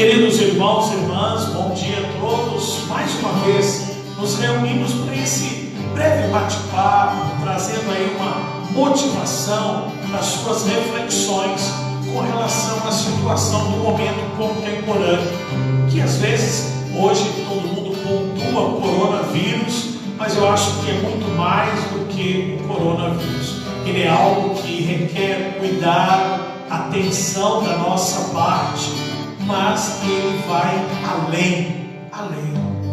Queridos irmãos e irmãs, bom dia a todos. Mais uma vez nos reunimos para esse breve bate-papo, trazendo aí uma motivação nas suas reflexões com relação à situação do momento contemporâneo, que às vezes hoje todo mundo pontua coronavírus, mas eu acho que é muito mais do que o coronavírus. Ele é algo que requer cuidado, atenção da nossa parte, mas ele vai além,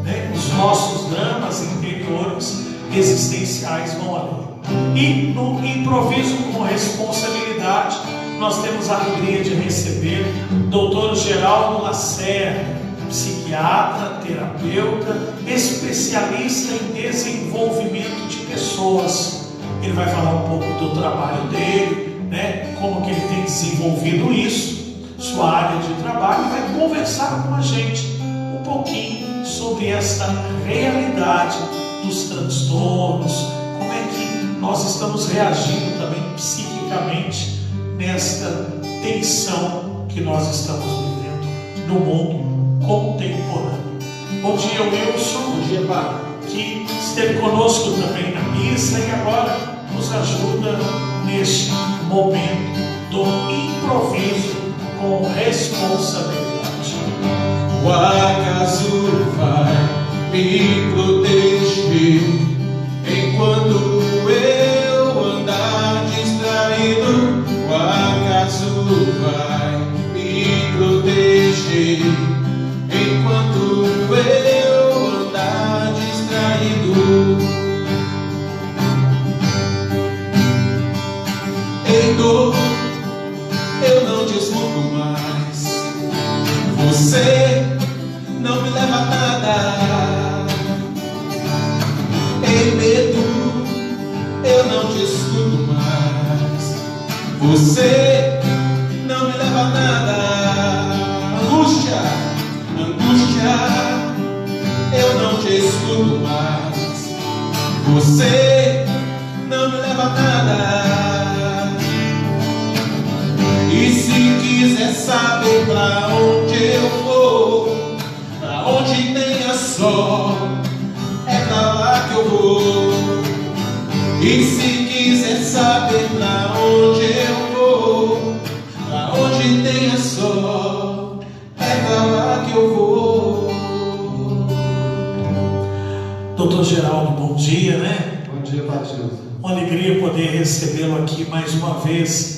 né? Os nossos dramas interiores existenciais vão além. E no improviso com responsabilidade, nós temos a alegria de receber o Dr. Geraldo Lacerda, psiquiatra, terapeuta, especialista em desenvolvimento de pessoas. Ele vai falar um pouco do trabalho dele, né? Como que ele tem desenvolvido isso, sua área de trabalho, e vai conversar com a gente um pouquinho sobre essa realidade dos transtornos, como é que nós estamos reagindo também psiquicamente nesta tensão que nós estamos vivendo no mundo contemporâneo. Bom dia, Wilson. Bom dia, Padre. Que esteve conosco também na missa e agora nos ajuda neste momento do improviso com responsabilidade. O acaso vai me proteger enquanto eu andar distraído. O acaso vai me proteger enquanto eu andar distraído. Em dor eu não te escuto mais, você não me leva a nada. Em medo eu não te escuto mais, você não me leva a nada. Angústia, eu não te escuto mais, você não me leva a nada. E se quiser saber pra onde eu vou, pra onde tenha sol, é pra lá que eu vou. E se quiser saber pra onde eu vou, pra onde tenha sol, é pra lá que eu vou. Doutor Geraldo, bom dia, né? Bom dia, Padre. Uma alegria poder recebê-lo aqui mais uma vez.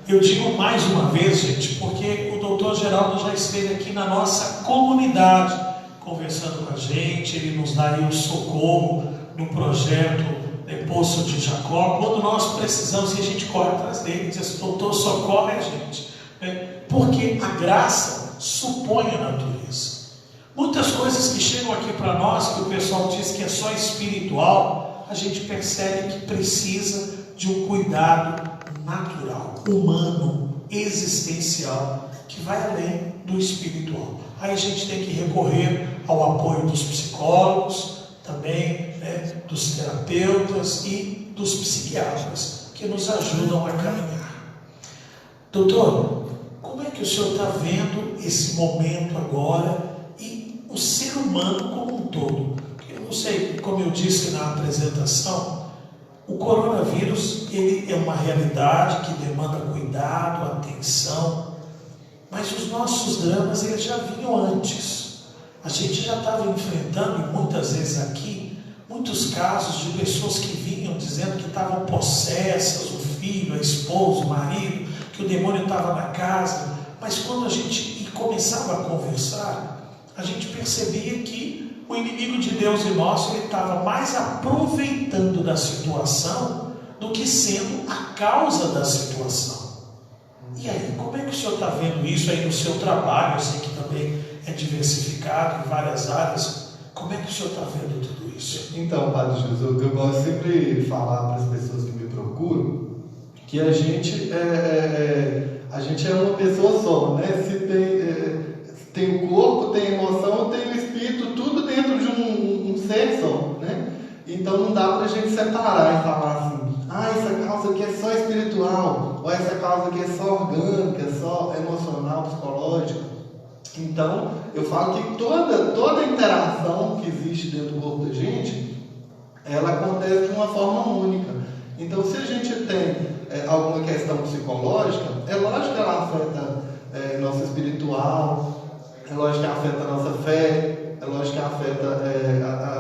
Eu digo mais uma vez, gente, porque o doutor Geraldo já esteve aqui na nossa comunidade, conversando com a gente. Ele nos dá aí o socorro no projeto Poço de Jacó, quando nós precisamos, e a gente corre atrás dele, diz assim: doutor, socorre a gente, porque a graça supõe a natureza. Muitas coisas que chegam aqui para nós, que o pessoal diz que é só espiritual, a gente percebe que precisa de um cuidado natural, humano, existencial, que vai além do espiritual. Aí a gente tem que recorrer ao apoio dos psicólogos, também, né, dos terapeutas e dos psiquiatras, que nos ajudam a caminhar. Doutor, como é que o senhor está vendo esse momento agora e o ser humano como um todo? Eu não sei, como eu disse na apresentação, o coronavírus, ele é uma realidade que demanda cuidado, atenção, mas os nossos dramas, eles já vinham antes. A gente já estava enfrentando, e muitas vezes aqui, muitos casos de pessoas que vinham dizendo que estavam possessas, o filho, a esposa, o marido, que o demônio estava na casa, mas quando a gente começava a conversar, a gente percebia que o inimigo de Deus e nosso, ele estava mais aproveitando da situação do que sendo a causa da situação. E aí, como é que o senhor está vendo isso aí no seu trabalho? Eu sei que também é diversificado em várias áreas. Como é que o senhor está vendo tudo isso? Então, Padre Jesus, eu gosto sempre de falar para as pessoas que me procuram que a gente é uma pessoa só, né? Se tem o corpo, tem a emoção, tem o espírito, tudo dentro de um ser só, né? Então não dá para a gente separar e falar assim: essa causa aqui é só espiritual, ou essa causa aqui é só orgânica, só emocional, psicológica. Então, eu falo que toda interação que existe dentro do corpo da gente, ela acontece de uma forma única. Então, se a gente tem alguma questão psicológica, é lógico que ela afeta nosso espiritual, é lógico que afeta a nossa fé, é lógico que afeta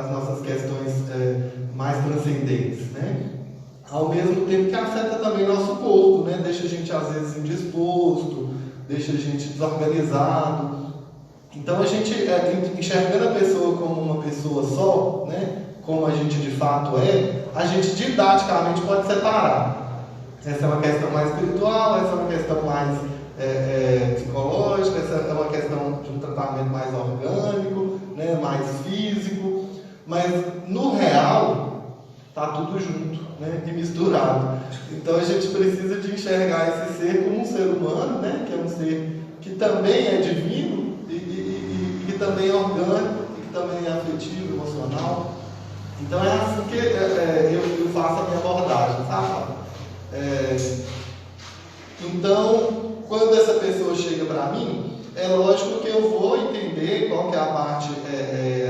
as nossas questões mais transcendentes, né? Ao mesmo tempo que afeta também nosso corpo, né? Deixa a gente às vezes indisposto, deixa a gente desorganizado. Então a gente, enxergando a pessoa como uma pessoa só, né? Como a gente de fato a gente didaticamente pode separar. Essa é uma questão mais espiritual, essa é uma questão mais psicológica, essa é uma questão de um tratamento mais orgânico, né? Mais físico. Mas no real, está tudo junto, né? E misturado. Então a gente precisa de enxergar esse ser como um ser humano, né? Que é um ser que também é divino e que também é orgânico, e que também é afetivo, emocional. Então é assim que eu faço a minha abordagem, sabe? Então, quando essa pessoa chega para mim, é lógico que eu vou entender qual que é a parte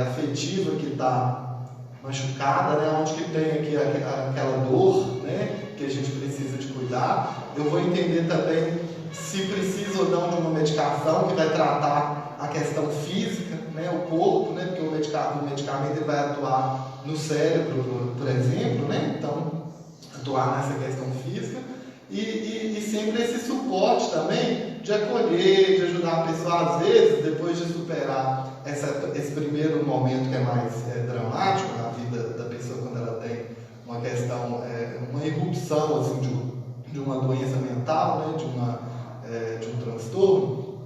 afetiva que está machucada, né? Onde que tem aqui aquela dor, né? Que a gente precisa de cuidar. Eu vou entender também se precisa ou não de uma medicação que vai tratar a questão física, né? O corpo, né? Porque o medicamento ele vai atuar no cérebro, por exemplo, né? Então, atuar nessa questão física. E sempre esse suporte também de acolher, de ajudar a pessoa, às vezes, depois de superar esse primeiro momento que é mais dramático na vida da pessoa, quando ela tem uma questão, uma irrupção assim, de uma doença mental, né, de um transtorno.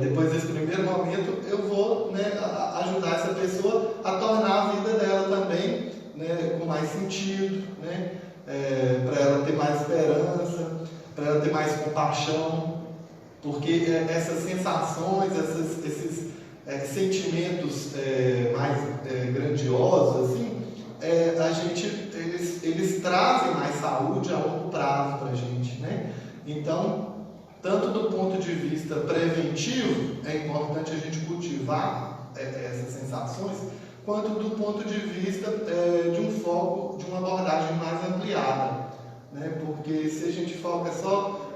Depois desse primeiro momento, eu vou, né, ajudar essa pessoa a tornar a vida dela também, né, com mais sentido, né? Para ela ter mais esperança, para ela ter mais compaixão, porque essas sensações, esses sentimentos mais grandiosos, assim, eles trazem mais saúde a longo prazo para a gente, né? Então, tanto do ponto de vista preventivo, é importante a gente cultivar essas sensações, quanto do ponto de vista de um foco, de uma abordagem mais ampliada, né? Porque se a gente foca só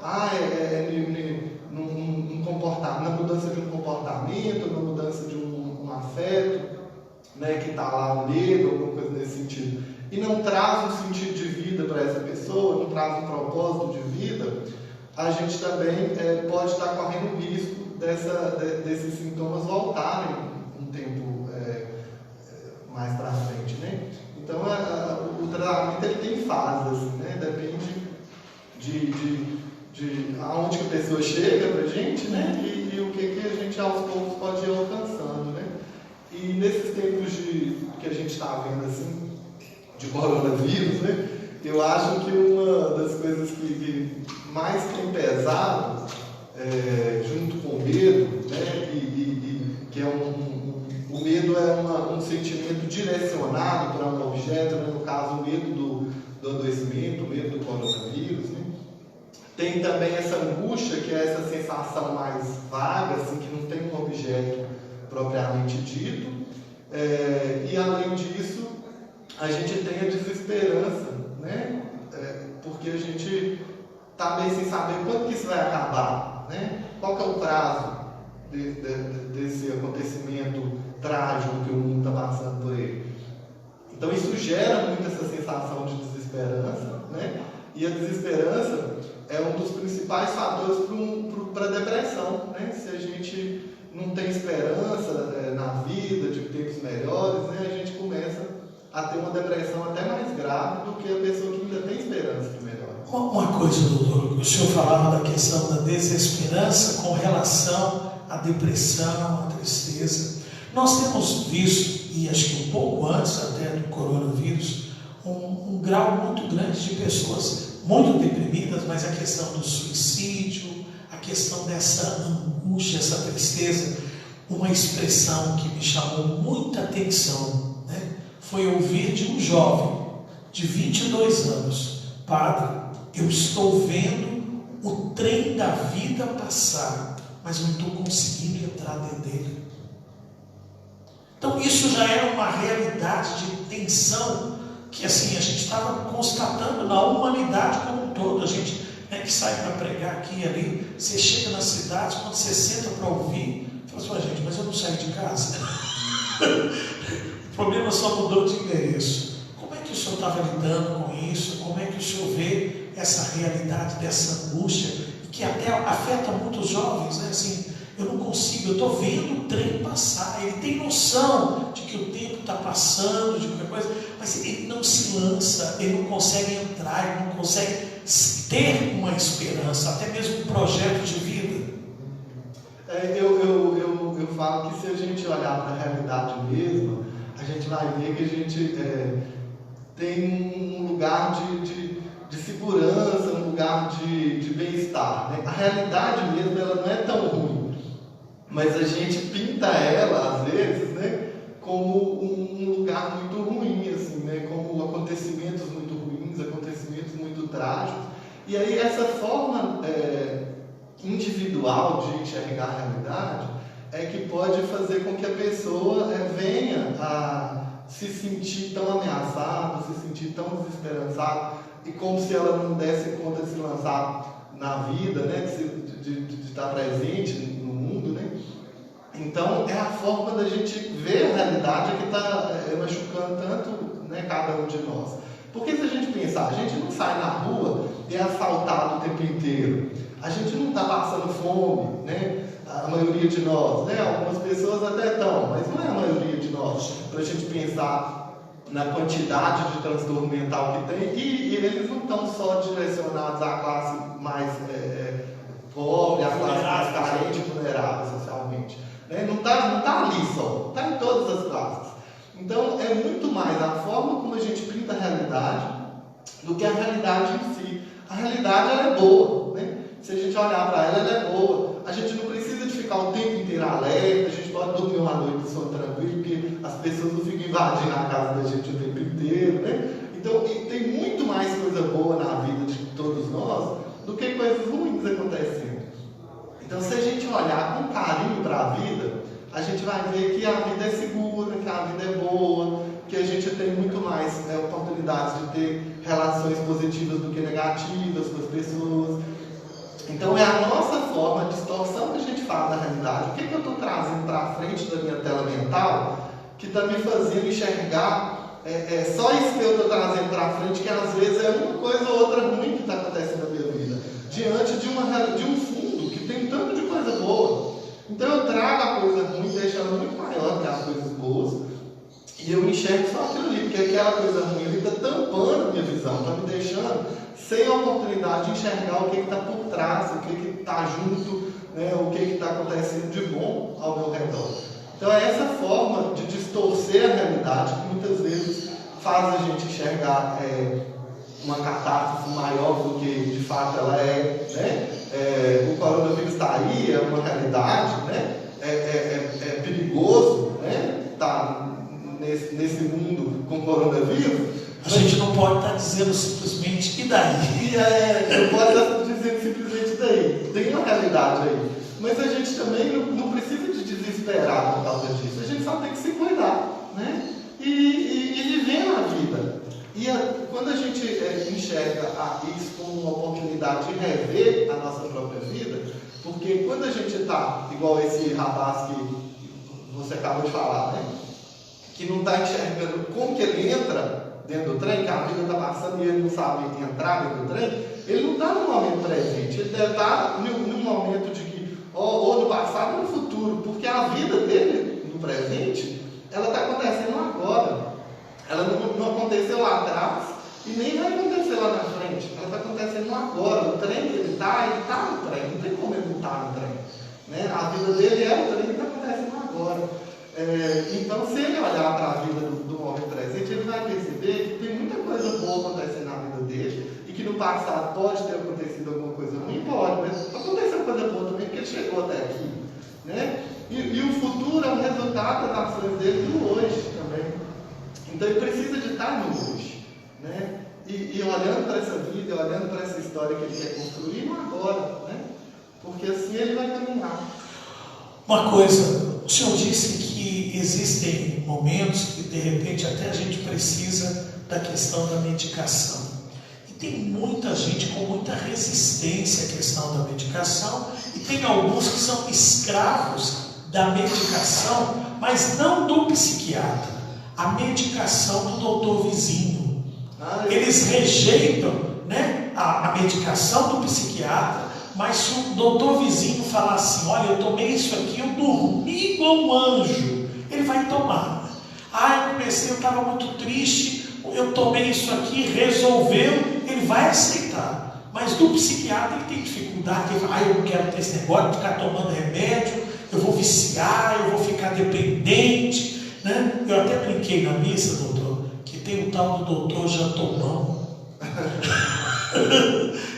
na mudança de um comportamento, na mudança de um afeto, né, que está lá o medo, alguma coisa nesse sentido, e não traz um sentido de vida para essa pessoa, não traz um propósito de vida, a gente também pode estar correndo o risco desses sintomas voltarem um tempo mais para frente, né? Então o tratamento ele tem fases, assim, né? Depende de aonde que a pessoa chega para a gente, né? E o que a gente aos poucos pode ir alcançando, né? E nesses tempos que a gente está vendo assim, de coronavírus, né? Eu acho que uma das coisas que mais tem pesado, junto com o medo, né? Que é o medo é um sentimento direcionado para um objeto, né? No caso, o medo do adoecimento, o medo do coronavírus, né? Tem também essa angústia, que é essa sensação mais vaga, assim, que não tem um objeto propriamente dito. E além disso, a gente tem a desesperança, né? Porque a gente está meio sem saber quando que isso vai acabar, né? Qual que é o prazo desse acontecimento trágico que o mundo está passando por ele. Então isso gera muito essa sensação de desesperança, né? E a desesperança é um dos principais fatores para a depressão, né? Se a gente não tem esperança na vida, de tempos melhores, né? A gente começa a ter uma depressão até mais grave do que a pessoa que ainda tem esperança de melhor. Uma coisa, doutor, o senhor falava da questão da desesperança com relação à depressão, à tristeza. Nós temos visto, e acho que um pouco antes até do coronavírus, um grau muito grande de pessoas muito deprimidas, mas a questão do suicídio, a questão dessa angústia, essa tristeza, uma expressão que me chamou muita atenção, né? Foi ouvir de um jovem de 22 anos: padre, eu estou vendo o trem da vida passar, mas não estou conseguindo entrar dentro dele. Então isso já era uma realidade de tensão que assim a gente estava constatando na humanidade como um todo. A gente que sai para pregar aqui e ali, você chega nas cidades, quando você senta para ouvir, fala assim, gente, mas eu não saí de casa. O problema só mudou de endereço. Como é que o senhor estava lidando com isso? Como é que o senhor vê essa realidade, dessa angústia, que até afeta muitos jovens, né? Assim, eu não consigo, eu estou vendo o trem passar, ele tem noção de que o tempo está passando, de qualquer coisa, mas ele não se lança, ele não consegue entrar, ele não consegue ter uma esperança, até mesmo um projeto de vida. Eu falo que se a gente olhar para a realidade mesmo, a gente vai ver que a gente tem um lugar de segurança, um lugar de bem-estar, né? A realidade mesmo, ela não é tão ruim, mas a gente pinta ela, às vezes, né, como um lugar muito ruim, assim, né, como acontecimentos muito ruins, acontecimentos muito trágicos. E aí essa forma individual de enxergar a realidade é que pode fazer com que a pessoa venha a se sentir tão ameaçada, se sentir tão desesperançada, e como se ela não desse conta de se lançar na vida, né, de estar presente no mundo, né? Então é a forma da gente ver a realidade que está machucando tanto, né, cada um de nós. Porque se a gente pensar, a gente não sai na rua e é assaltado o tempo inteiro. A gente não está passando fome, né? A maioria de nós, né? Algumas pessoas até estão, mas não é a maioria de nós. Para a gente pensar na quantidade de transtorno mental que tem, e eles não estão só direcionados à classe mais pobre, à classe mais carente e vulnerável socialmente. Né? Não tá ali só, está em todas as classes. Então, é muito mais a forma como a gente pinta a realidade do que a realidade em si. A realidade, ela é boa, né? Se a gente olhar para ela, ela é boa. A gente não precisa de ficar o tempo inteiro alerta, a gente pode dormir uma noite de sono tranquilo, porque as pessoas não ficam invadindo a casa da gente o tempo inteiro, né? Então, tem muito mais coisa boa na vida de todos nós do que coisas ruins acontecendo. Então, se a gente olhar com carinho para a vida, a gente vai ver que a vida é segura, que a vida é boa, que a gente tem muito mais oportunidades de ter relações positivas do que negativas com as pessoas. Então é a nossa forma, a distorção que a gente faz da realidade. O que eu estou trazendo para a frente da minha tela mental que está me fazendo enxergar só isso que eu estou trazendo para frente, que às vezes é uma coisa ou outra ruim que está acontecendo na minha vida, diante de um fundo que tem tanto de coisa boa. Então eu trago a coisa ruim, deixo ela muito maior que as coisas boas, e eu enxergo só aquilo ali, porque aquela coisa ruim está tampando a minha visão, está me deixando sem a oportunidade de enxergar o que está por trás, o que está junto, né, o que está acontecendo de bom ao meu redor. Então é essa forma de distorcer a realidade que muitas vezes faz a gente enxergar uma catástrofe maior do que de fato ela é, né? O coronavírus está aí, é uma realidade, né? É perigoso, né? Tá nesse mundo com coronavírus. A gente não pode estar dizendo simplesmente, e daí? Não pode estar dizendo simplesmente e daí. Tem uma realidade aí. Mas a gente também não precisa de desesperar por causa disso. A gente só tem que se cuidar, né? E viver na vida. E quando a gente enxerga isso como uma oportunidade de rever a nossa própria vida, porque quando a gente está, igual esse rapaz que você acabou de falar, né? Que não está enxergando como que ele entra dentro do trem, que a vida está passando e ele não sabe entrar dentro do trem, ele não está no momento presente, ele deve estar num momento de que, ou no passado ou no futuro, porque a vida dele, no presente, ela está acontecendo agora. Ela não aconteceu lá atrás e nem vai acontecer lá na frente, ela está acontecendo agora. O trem que ele está no trem, não tem como ele não estar no trem, né? A vida dele é o trem que está acontecendo agora. Então, se ele olhar para a vida do momento presente, ele vai perceber que tem muita coisa boa acontecendo na vida dele e que no passado pode ter acontecido alguma coisa ruim, pode, mas aconteceu coisa boa também porque ele chegou até aqui, né? E o futuro é um resultado das ações dele do hoje também. Então ele precisa de estar no hoje, né? E olhando para essa vida, olhando para essa história que ele quer construir no agora, né? Porque assim ele vai caminhar. Uma coisa, o senhor disse que existem momentos que de repente até a gente precisa da questão da medicação. E tem muita gente com muita resistência à questão da medicação, e tem alguns que são escravos da medicação, mas não do psiquiatra, a medicação do doutor vizinho. Eles rejeitam, né, a medicação do psiquiatra, mas se o doutor vizinho falar assim, olha, eu tomei isso aqui, eu dormi igual um anjo, ele vai tomar. Eu estava muito triste, eu tomei isso aqui, resolveu, ele vai aceitar. Mas do psiquiatra ele tem dificuldade, ele fala, eu não quero ter esse negócio de ficar tomando remédio, eu vou viciar, eu vou ficar dependente, né? Eu até brinquei na missa, doutor, que tem o tal do doutor Jantomão,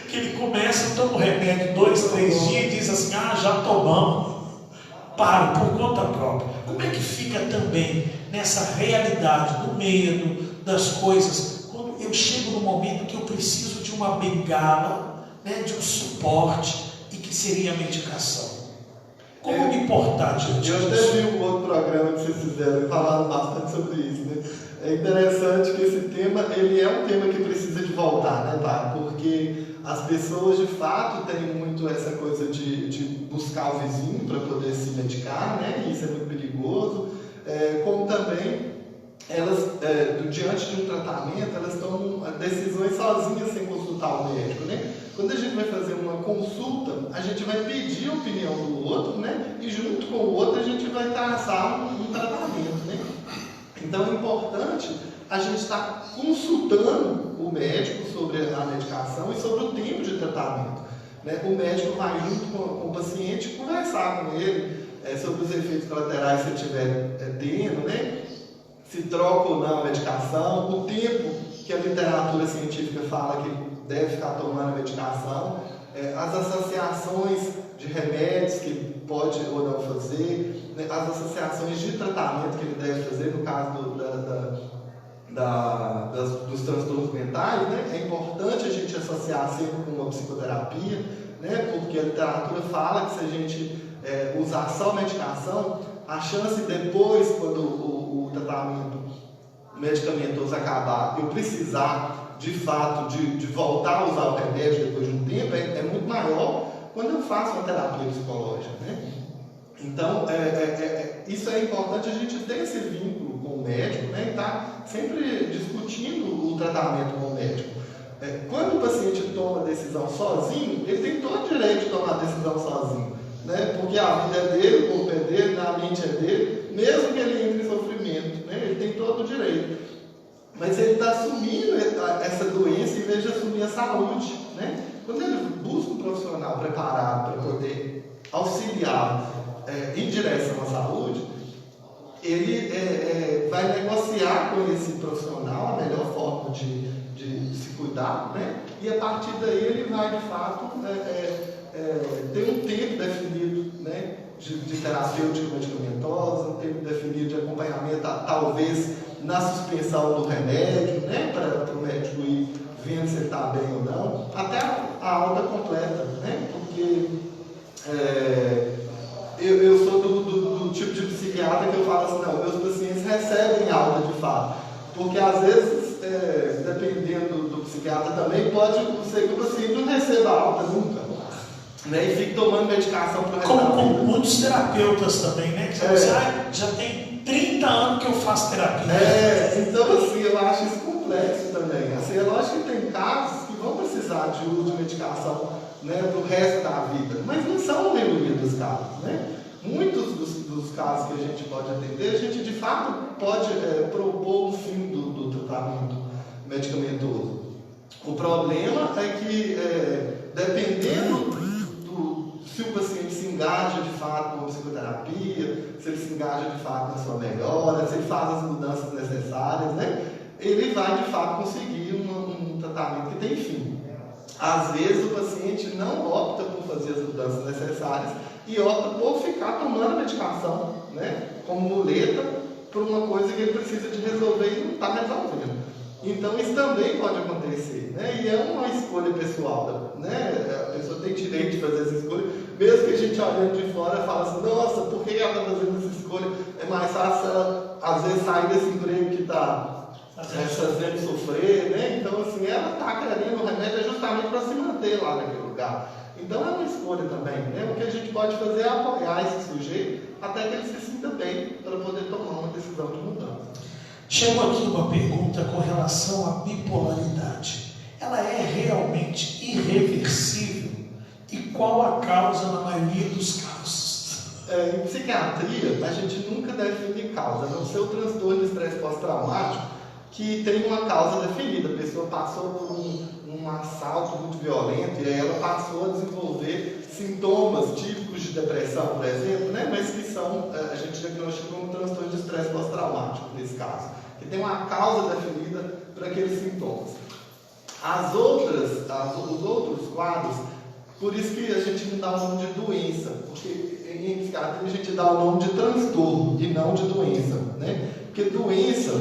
que ele começa, toma o remédio 2, 3 dias e diz assim, já tomamos, para, por conta própria. Como é que fica também nessa realidade do medo, das coisas, quando eu chego no momento que eu preciso de uma bengala, né, de um suporte, e que seria a medicação? Como me portar diante disso? Eu até vi um outro programa que vocês fizeram falando bastante sobre isso, né? É interessante que esse tema, ele é um tema que precisa de voltar, né, pai? Porque as pessoas de fato têm muito essa coisa de buscar o vizinho para poder se medicar, né? E isso é muito perigoso. Como também elas, diante de um tratamento, elas tomam decisões sozinhas sem consultar o médico, né? Quando a gente vai fazer uma consulta, a gente vai pedir a opinião do outro, né? E junto com o outro a gente vai traçar um tratamento, né? Então é importante a gente estar consultando o médico sobre a medicação e sobre o tempo de tratamento, né? O médico vai junto com o paciente conversar com ele sobre os efeitos colaterais que ele estiver tendo, né? Se troca ou não a medicação, o tempo que a literatura científica fala que ele deve ficar tomando a medicação, as associações de remédios que ele pode ou não fazer, né? As associações de tratamento que ele deve fazer no caso dos transtornos mentais, né? É importante a gente associar sempre com uma psicoterapia, né? Porque a literatura fala que se a gente usar só medicação, a chance depois, quando o tratamento medicamentoso acabar, eu precisar de fato de voltar a usar o remédio depois de um tempo, é muito maior quando eu faço uma terapia psicológica, né? Então, isso é importante a gente ter esse vínculo com o médico, né? E estar sempre discutindo o tratamento com o médico. Quando o paciente toma a decisão sozinho, ele tem todo o direito de tomar a decisão sozinho, né? Porque a vida é dele, o corpo é dele, a mente é dele, mesmo que ele entre em sofrimento, né? Ele tem todo o direito. Mas ele está assumindo essa doença em vez de assumir a saúde, né? Quando ele busca um profissional preparado para poder auxiliar em direção à saúde, ele vai negociar com esse profissional a melhor forma de se cuidar, né? E a partir daí ele vai, de fato, ter um tempo definido, né, de terapêutica medicamentosa, um tempo definido de acompanhamento, talvez na suspensão do remédio, né, para o médico ir vendo se ele está bem ou não, até a alta completa, né? Porque eu sou do tipo de psiquiatra que eu falo assim, não, meus pacientes recebem alta de fato, porque às vezes, dependendo do psiquiatra também, pode ser que o paciente não receba alta nunca, né? E fique tomando medicação para o resto da vida. Como muitos terapeutas também, né? Que você já tem 30 anos que eu faço terapia. Então assim, eu acho isso complexo também. Assim, é lógico que tem casos que vão precisar de uso de medicação, né, para o resto da vida, mas não são a maioria dos casos, né? Muitos dos casos que a gente pode atender, a gente de fato pode propor o fim do tratamento medicamentoso. O problema é que, dependendo se o paciente se engaja de fato com a psicoterapia, se ele se engaja de fato na sua melhora, se ele faz as mudanças necessárias, né, ele vai de fato conseguir um tratamento que tem fim. Às vezes o paciente não opta por fazer as mudanças necessárias e opta por ficar tomando a medicação, né, como muleta por uma coisa que ele precisa de resolver e não está resolvendo. Então isso também pode acontecer, né? E é uma escolha pessoal, né? A pessoa tem direito de fazer essa escolha, mesmo que a gente olhando de fora fala assim, nossa, por ela está fazendo essa escolha, é mais fácil ela, às vezes, sair desse emprego que está fazendo sofrer, né? Então, assim, ela está querendo o remédio justamente para se manter lá naquele lugar. Então, é uma escolha também, né? O que a gente pode fazer é apoiar esse sujeito até que ele se sinta bem para poder tomar uma decisão de mudança. Chegou aqui uma pergunta com relação à bipolaridade. Ela é realmente irreversível? E qual a causa na maioria dos casos? Em psiquiatria, a gente nunca define causa, a não ser o transtorno de estresse pós-traumático, que tem uma causa definida. A pessoa passou por um assalto muito violento e aí ela passou a desenvolver sintomas típicos de depressão, por exemplo, né? Mas que são, a gente diagnostica como transtorno de estresse pós-traumático nesse caso, que tem uma causa definida para aqueles sintomas. Os outros quadros, por isso que a gente não dá o nome de doença, porque em psiquiatria a gente dá o nome de transtorno e não de doença, né? Porque doença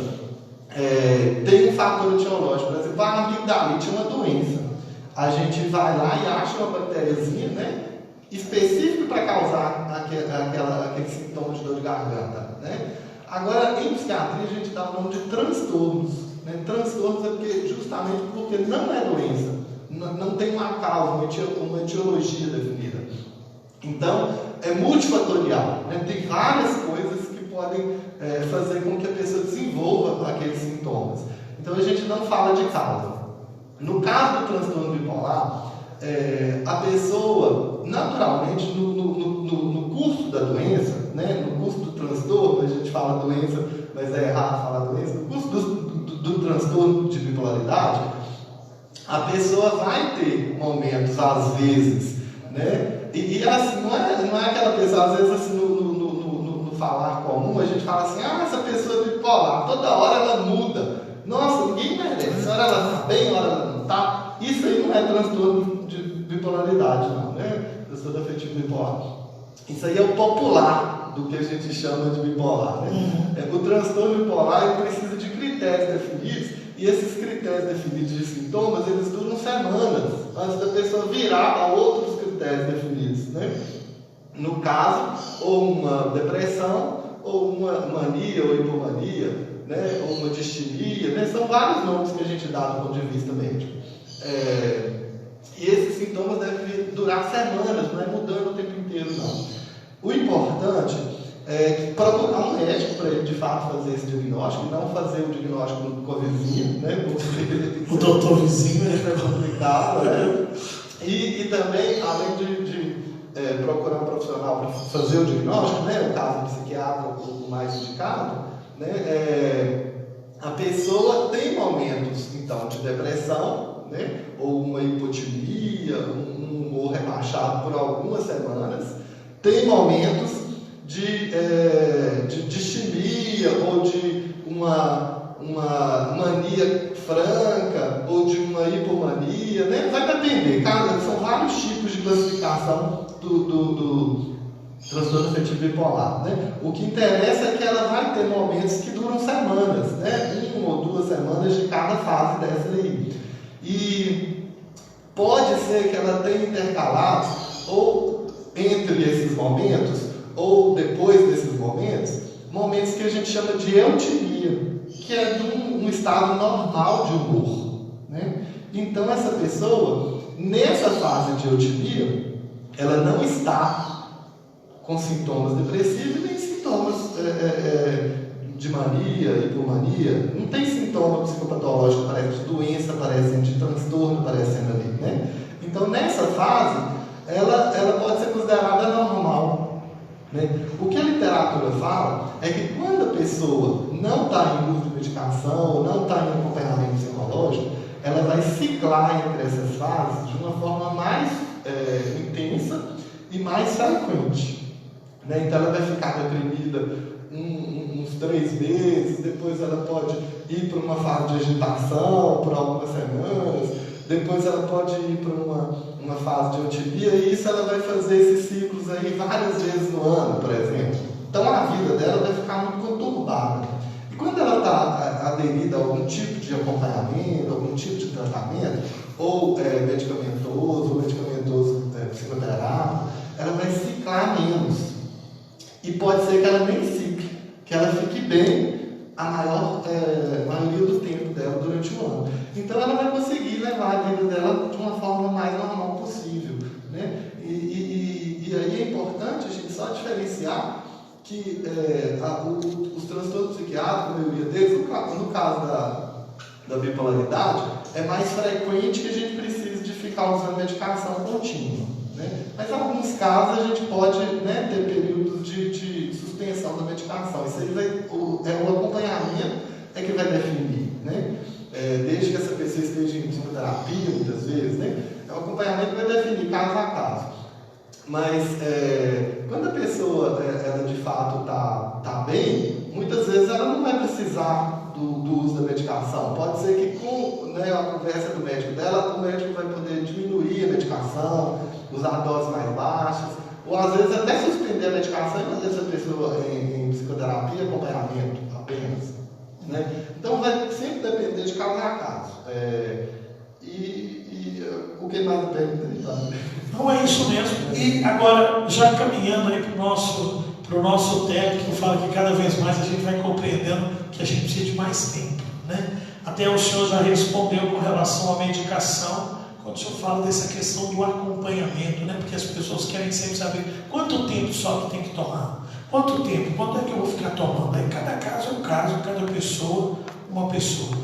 tem um fator etiológico, por exemplo, a amigdalite é uma doença. A gente vai lá e acha uma bactériazinha, né, específica para causar aquele sintoma de dor de garganta, né? Agora, em psiquiatria, a gente dá o nome de transtornos, né? Transtornos é justamente porque não é doença, não tem uma causa, uma etiologia definida. Então, é multifatorial, né? Tem várias coisas que podem fazer com que a pessoa desenvolva aqueles sintomas. Então, a gente não fala de causa. No caso do transtorno bipolar, a pessoa, naturalmente, no curso da doença, né? No curso do transtorno, a gente fala doença, mas é errado falar doença, no curso do transtorno de bipolaridade, a pessoa vai ter momentos, às vezes, né? E assim, não é aquela pessoa, às vezes, assim, no falar comum, a gente fala assim, essa pessoa é bipolar, toda hora ela muda. Nossa, ninguém merece, hora ela está bem, hora ela não está. Isso aí não é transtorno de bipolaridade, não, né? Transtorno afetivo bipolar. Isso aí é o popular do que a gente chama de bipolar, né? O transtorno bipolar ele precisa de critérios definidos, e esses critérios definidos de sintomas, eles duram semanas antes da pessoa virar a outros critérios definidos, né? No caso, ou uma depressão, ou uma mania ou hipomania, né? Ou uma distimia, né? São vários nomes que a gente dá do ponto de vista médico. E esses sintomas devem durar semanas, não é mudando o tempo inteiro, não. O importante é procurar um médico para ele de fato fazer esse diagnóstico, e não fazer o diagnóstico com a vizinha, né? O doutor vizinho é complicado, né? E também, além de procurar um profissional para fazer o diagnóstico, né? O caso do psiquiatra, o mais indicado, né? A pessoa tem momentos, então, de depressão, né? Ou uma hipotimia, um humor rebaixado por algumas semanas, tem momentos de distimia ou de uma mania franca ou de uma hipomania, né? Vai depender, são vários tipos de classificação do transtorno afetivo bipolar, né? O que interessa é que ela vai ter momentos que duram semanas, né? 1 ou 2 semanas de cada fase dessa aí. E pode ser que ela tenha intercalados, ou entre esses momentos, ou depois desses momentos que a gente chama de eutimia, que é de um estado normal de humor, né? Então, essa pessoa, nessa fase de eutimia, ela não está com sintomas depressivos nem sintomas de mania, hipomania. Não tem sintoma psicopatológico aparecendo, de doença aparecendo, de transtorno aparecendo ali, né? Então, nessa fase, ela pode ser considerada normal, né? O que a literatura fala é que quando a pessoa não está em uso de medicação, ou não está em acompanhamento psicológico, ela vai ciclar entre essas fases de uma forma mais intensa e mais frequente, né? Então ela vai ficar deprimida uns 3 meses, depois ela pode ir para uma fase de agitação por algumas semanas, depois ela pode ir para uma fase de eutimia, e isso ela vai fazer esses ciclos aí várias vezes no ano, por exemplo. Então a vida dela vai ficar muito conturbada. E quando ela está aderida a algum tipo de acompanhamento, algum tipo de tratamento, ou medicamentoso psicoterápico, ela vai ciclar menos. e pode ser que ela nem fique, que ela fique bem a maioria do tempo dela durante o ano. Então ela vai conseguir levar a vida dela de uma forma mais normal possível, né? E aí é importante a gente só diferenciar que os transtornos psiquiátricos, a maioria deles, no caso da bipolaridade, é mais frequente que a gente precise de ficar usando medicação contínua, né? Mas em alguns casos a gente pode, né, ter períodos de suspensão da medicação. Isso aí o acompanhamento é que vai definir, né? Desde que essa pessoa esteja em psicoterapia, muitas vezes, né? É o acompanhamento que vai definir caso a caso. Mas quando a pessoa ela de fato tá bem, muitas vezes ela não vai precisar do uso da medicação. Pode ser que com, né, a conversa do médico dela, o médico vai poder diminuir a medicação, usar doses mais baixas, ou às vezes até suspender a medicação e fazer essa pessoa em psicoterapia, acompanhamento apenas, né? Então vai sempre depender de caso a caso. O que mais depende? Não é isso mesmo. E agora, já caminhando aí para o nosso teto, que eu falo que cada vez mais a gente vai compreendendo que a gente precisa de mais tempo, né? Até o senhor já respondeu com relação à medicação, quando o senhor fala dessa questão do acompanhamento, né? Porque as pessoas querem sempre saber quanto tempo só que tem que tomar, quanto tempo, quanto é que eu vou ficar tomando. Aí cada caso é um caso, cada pessoa, uma pessoa.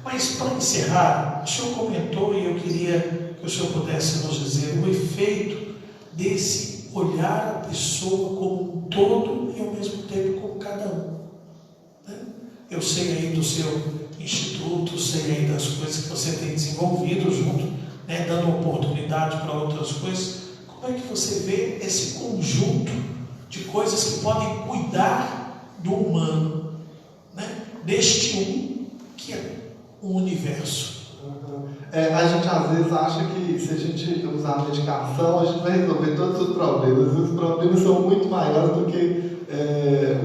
Mas para encerrar, o senhor comentou e eu queria que o senhor pudesse nos dizer o efeito desse olhar a pessoa como um todo e ao mesmo tempo como cada um, né? Eu sei aí do seu instituto, sei aí das coisas que você tem desenvolvido junto, né, dando oportunidade para outras coisas. Como é que você vê esse conjunto de coisas que podem cuidar do humano, né, deste que é o universo? A gente às vezes acha que se a gente usar a medicação, a gente vai resolver todos os problemas. E os problemas são muito maiores do que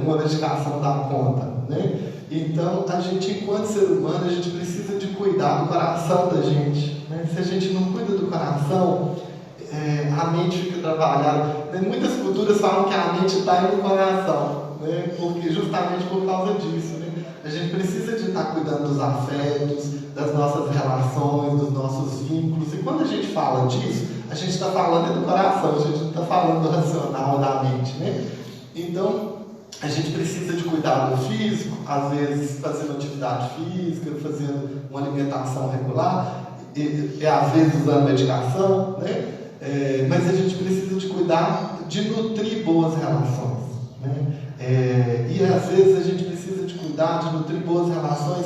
uma medicação dá conta, né? Então, a gente, enquanto ser humano, a gente precisa de cuidar do coração da gente, né? Se a gente não cuida do coração, a mente fica trabalhada. Muitas culturas falam que a mente está no coração, né? Porque justamente por causa disso, né? A gente precisa de estar cuidando dos afetos, das nossas relações, dos nossos vínculos. E quando a gente fala disso, a gente está falando do coração, a gente não está falando do racional, da mente, né? Então, a gente precisa de cuidado físico, às vezes fazendo atividade física, fazendo uma alimentação regular, e às vezes usando medicação, né? Mas a gente precisa de cuidar, de nutrir boas relações, né? E às vezes a gente precisa de cuidar, de nutrir boas relações,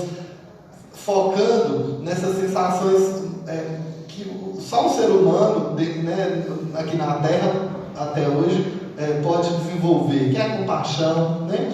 focando nessas sensações que só o ser humano, né, aqui na Terra, até hoje, pode desenvolver, que é a compaixão, né?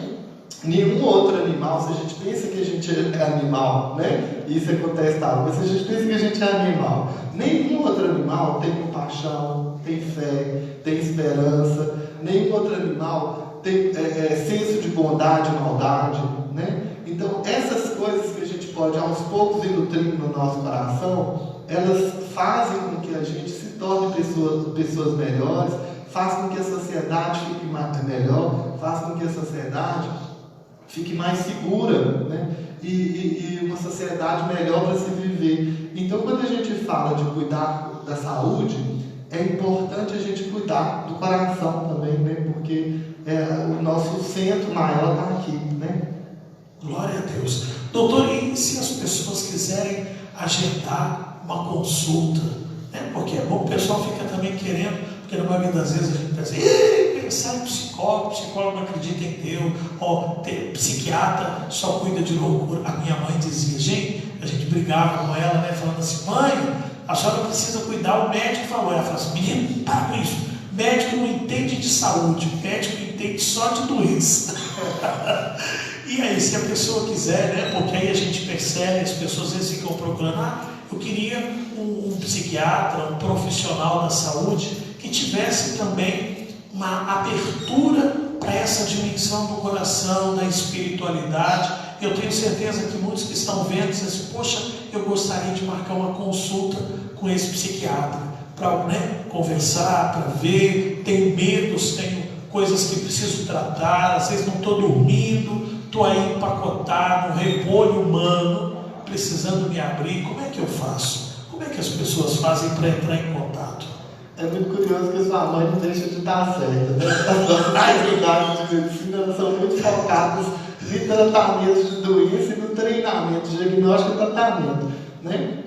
Nenhum outro animal, se a gente pensa que a gente é animal, né? Isso é contestável, mas se a gente pensa que a gente é animal, nenhum outro animal tem compaixão, tem fé, tem esperança, nenhum outro animal tem senso de bondade e maldade, né? Então, essas coisas que a gente pode aos poucos ir nutrindo no nosso coração, elas fazem com que a gente se torne pessoas melhores, faz com que a sociedade fique melhor, faz com que a sociedade fique mais segura, né? E uma sociedade melhor para se viver. Então, quando a gente fala de cuidar da saúde, é importante a gente cuidar do coração também, né? Porque o nosso centro maior está aqui, né? Glória a Deus. Doutor, e se as pessoas quiserem agendar uma consulta, né? Porque é bom, o pessoal fica também querendo, porque na maioria das vezes a gente pensa, pensar em psicólogo não acredita em Deus, ou psiquiatra só cuida de loucura. A minha mãe dizia, a gente brigava com ela, né, falando assim, mãe, a senhora precisa cuidar. O médico falou, ela falou assim, menino, para com isso, médico não entende de saúde, médico entende só de doença. E aí, se a pessoa quiser, né, porque aí a gente percebe, as pessoas às vezes ficam procurando, eu queria um psiquiatra, um profissional da saúde que tivesse também uma abertura para essa dimensão do coração, da espiritualidade. Eu tenho certeza que muitos que estão vendo dizem assim, poxa, eu gostaria de marcar uma consulta com esse psiquiatra, para, né, conversar, para ver, tenho medos, tenho coisas que preciso tratar, às vezes não estou dormindo, estou aí empacotado, no repolho humano, precisando me abrir. Como é que eu faço? Como é que as pessoas fazem para entrar em contato? É muito curioso que sua mãe não deixa de estar certa, né? As nossas faculdades de medicina, elas são muito focadas em tratamento de doença e no treinamento, diagnóstico e tratamento, né?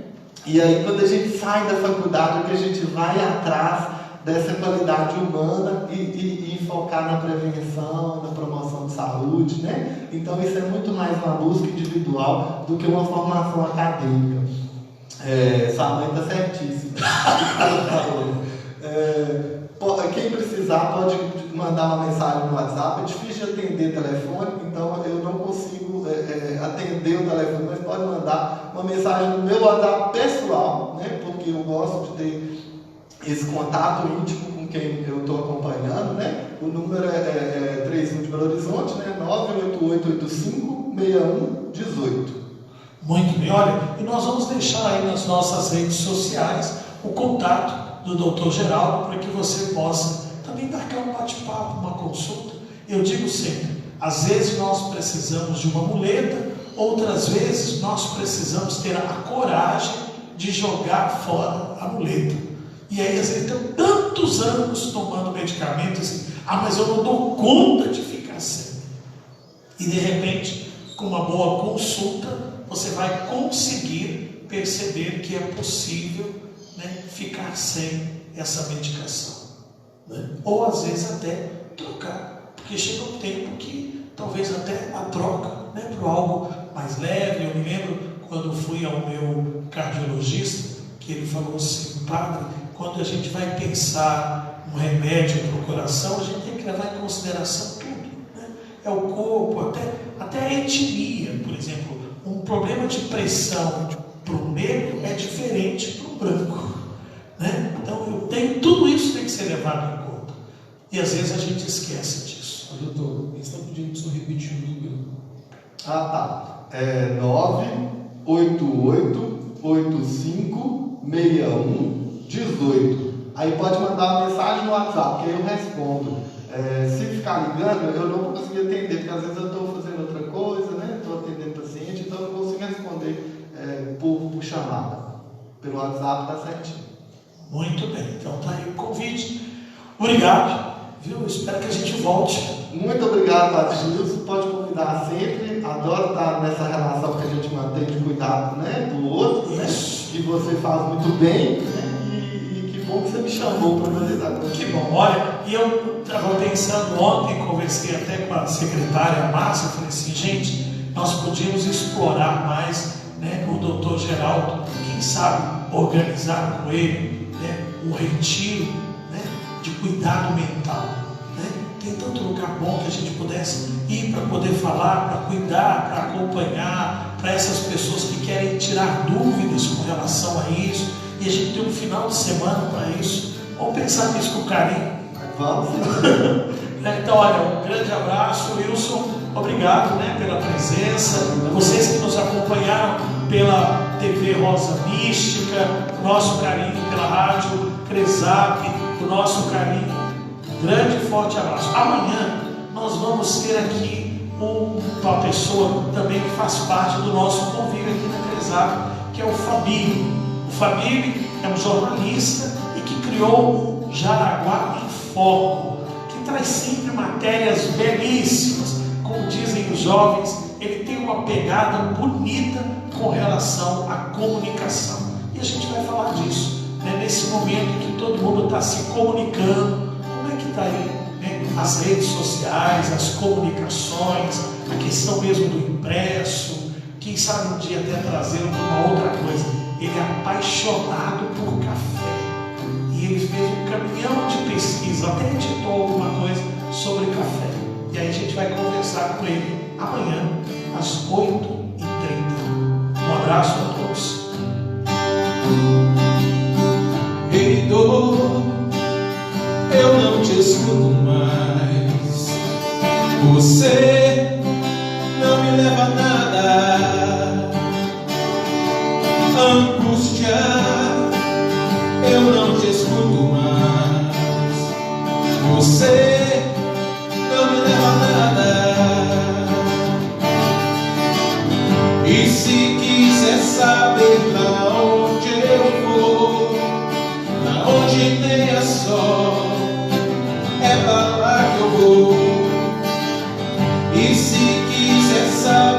E aí, quando a gente sai da faculdade, é que a gente vai atrás dessa qualidade humana e focar na prevenção, na promoção de saúde, né? Então, isso é muito mais uma busca individual do que uma formação acadêmica. Sua mãe está certíssima. Quem precisar pode mandar uma mensagem no WhatsApp. É difícil de atender telefone, então eu não consigo atender o telefone, mas pode mandar uma mensagem no meu WhatsApp pessoal, né? Porque eu gosto de ter esse contato íntimo com quem eu estou acompanhando, né? O número é 31 de Belo Horizonte, né? 98885-6118. Muito bem, olha, e nós vamos deixar aí nas nossas redes sociais o contato do Dr. Geraldo para que você possa também marcar um bate-papo, uma consulta. Eu digo sempre, às vezes nós precisamos de uma muleta, outras vezes nós precisamos ter a coragem de jogar fora a muleta. E aí às vezes tem tantos anos tomando medicamento assim, mas eu não dou conta de ficar sem. E de repente, com uma boa consulta, você vai conseguir perceber que é possível, né, ficar sem essa medicação, né? Ou às vezes até trocar, porque chega um tempo que talvez até a troca, né, para algo mais leve. Eu me lembro quando fui ao meu cardiologista, que ele falou assim: padre, quando a gente vai pensar um remédio para o coração, a gente tem que levar em consideração tudo, né? É o corpo, até a etnia, por exemplo. Um problema de pressão para o negro é diferente para o branco, né? Então tudo isso tem que ser levado em conta. E às vezes a gente esquece disso. Doutor, eles estão pedindo para o senhor repetir o número. Tá. É 98885-6118. Aí pode mandar uma mensagem no WhatsApp, que aí eu respondo. Se ficar ligando, eu não vou conseguir atender, porque às vezes eu estou fazendo outra coisa, né? Estou atendendo paciente, então eu não consigo responder por chamada. Pelo WhatsApp está certinho. Muito bem, então tá aí o convite. Obrigado, viu? Eu espero que a gente volte. Muito obrigado, Padre Gilson. Pode convidar sempre. Adoro estar nessa relação que a gente mantém de cuidado, né, do outro, né? Que você faz muito bem, né? E que bom que você me chamou para fazer essa coisa. Que bom, olha, e eu estava pensando ontem, conversei até com a secretária Márcia, falei assim, gente, nós podíamos explorar mais, né, o Dr. Geraldo, quem sabe organizar com ele, né, um retiro, né, de cuidado mental, né? Tem tanto lugar bom que a gente pudesse ir para poder falar, para cuidar, para acompanhar, para essas pessoas que querem tirar dúvidas com relação a isso, e a gente tem um final de semana para isso. Vamos pensar nisso com carinho. Vamos. Então, olha, um grande abraço, Wilson. Obrigado, né, pela presença. Vocês que nos acompanharam pela TV Rosa Mística, nosso carinho pela rádio Cresap, o nosso carinho. Grande e forte abraço. Amanhã nós vamos ter aqui uma pessoa também que faz parte do nosso convívio aqui na Cresap, que é o Fabílio. O Fabílio é um jornalista e que criou o Jaraguá em Foco, que traz sempre matérias belíssimas. Como dizem os jovens, ele tem uma pegada bonita com relação à comunicação. E a gente vai falar disso, né, nesse momento em que todo mundo está se comunicando. Como é que está aí, né, as redes sociais, as comunicações, a questão mesmo do impresso? Quem sabe um dia até trazer uma outra coisa. Ele é apaixonado por café. E ele fez um caminhão de pesquisa, até editou alguma coisa sobre café. E aí a gente vai conversar com ele amanhã, às 8h30. Um abraço a todos. Reitor, eu não te escuto mais. Você não me leva a nada. Angústia, eu não te escuto mais. Você se quiser saber pra onde eu vou, pra onde tenha sol, é pra lá que eu vou. E se quiser saber